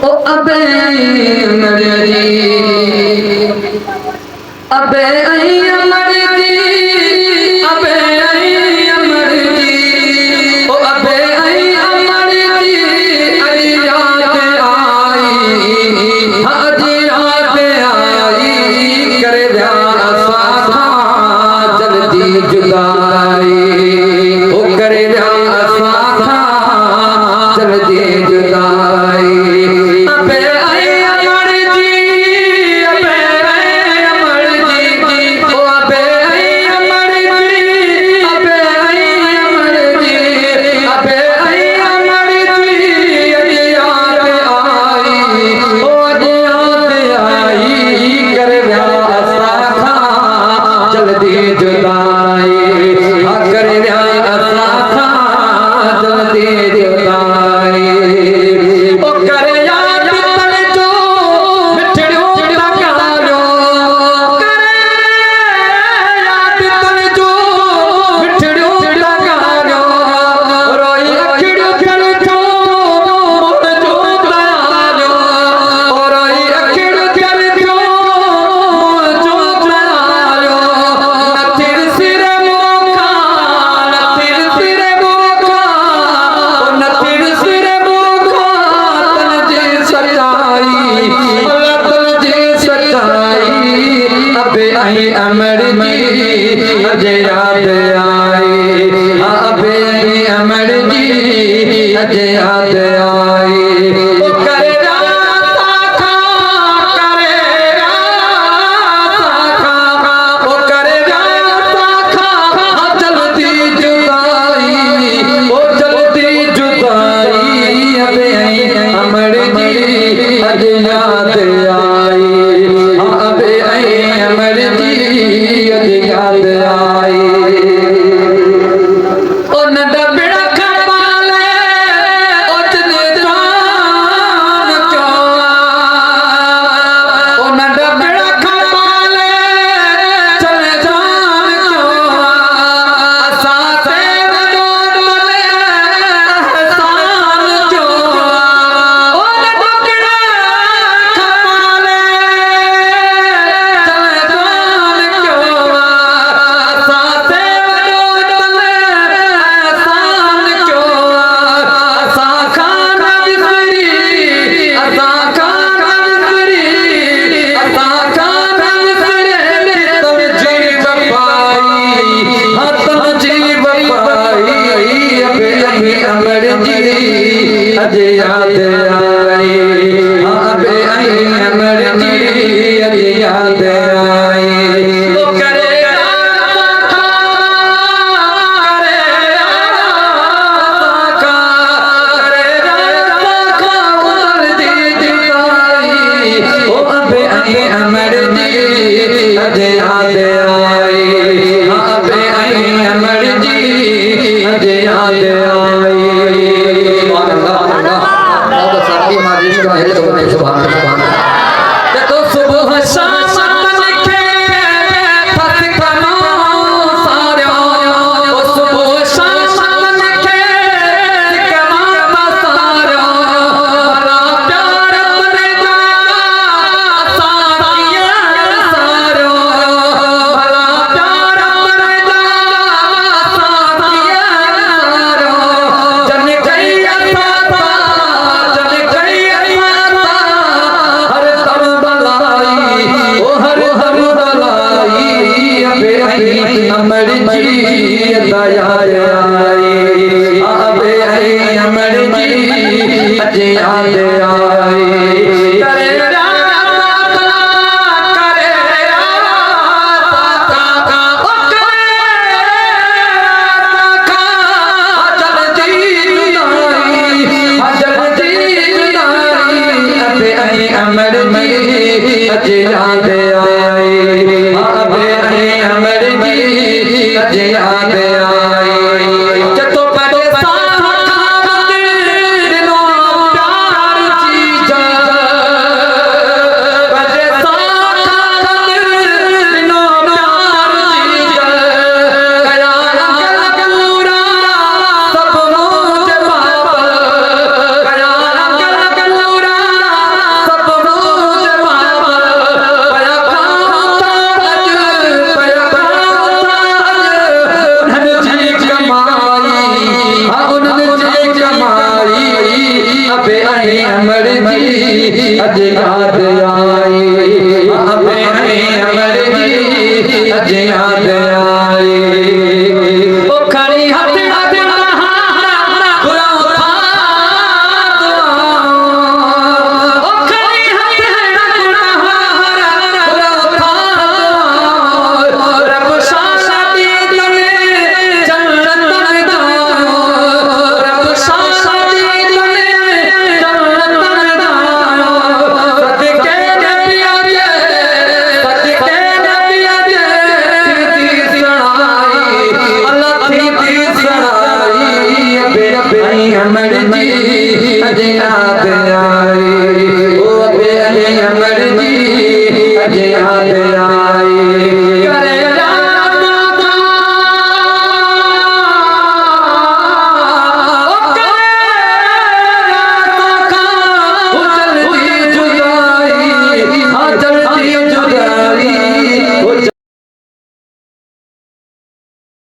ओ अबे मर्जी अबे मर्जी अबे मर्जी ओ अबे मर्जी अजी याद आई अजी याद आई कर ब्याह साथा जल्दी जुदाई ओ कर ब्याह साथा जल्दी जुदाई अबे मर्जी अबे मर्जी ओ अबे मर्जी अबे मर्जी अबे मर्जी अजी याद आई ओ अजी याद आई कर ब्याह साथा जल्दी जुदाई कर ब्याह साथा जल्दी जुदाई ओ कर याद तन जो मिठड़ियों टकालो कर याद तन जो मिठड़ियों टकालो रोई अखिड़ियों कर जो मोड़ जो दयालो रोई अखिड़ियों कर जो मोड़ जो दयालो नथिर सिर मोखा नथिर सिर मोखा नथिर सिर मोखा तन जे सचाई तन जे सचाई अबे मर्जी अजे याद आई अबे मर्जी अजे याद आई ओ करे साखा करे साखा ओ करे साखा जल्दी जुदाई ओ जल्दी जुदाई अबे मर्जी अजे याद आई अबे मर्जी अजे याद आई ओ नंदा बेड़ा खपाले ओ जने जान चोआ ओ नंदा बेड़ा खपाले चले जान चोआ असा ते डोले एहसान चोआ ओ नंदा बेड़ा खपाले चले जान चोआ असा ते डोले एहसान चोआ असा खाना बिसरी असा खाना बिसरी असा खाना बिसरी तुम जीव पाई हाँ तुम जीव पाई अबे मर्जी अजे याद आई अबे मर्जी अजे याद आई ओ करे साखा करे साखा करे साखा जल्दी जुदाई ओ अबे मर्जी अजे याद आई अबे मर्जी अजे याद आई तो सुबह शाम लिखे फस कनो सारो ओ सुबह शाम लिखे कनो सारो भला प्यार मर जा सारिया सारो भला प्यार मर जा सारिया सारो जन गई असा जन गई असा हर दम बलाई ओ हर दम बलाई अबे मर्जी दया आई अबे मर्जी अजे याद आई करे मर्जी अजे याद आई अबे मर्जी अजे याद आई जतो पड़े साखा दिलो प्यार चीजा अज याद आई अबे अमर जी अज याद आई ओ खड़ी हाथ हाथ बुरा उठा ओ खड़ी हाथ बुरा उठा रब शाना दी तने जन्नत में दाओ रब शाना दी तने जन्नत में दाओ सदके नबी दे सदके नबी दे थी सणाई अल्लाह थी सणाई अबे अमर जी अज याद आई ओ अबे अमर जी अज याद आई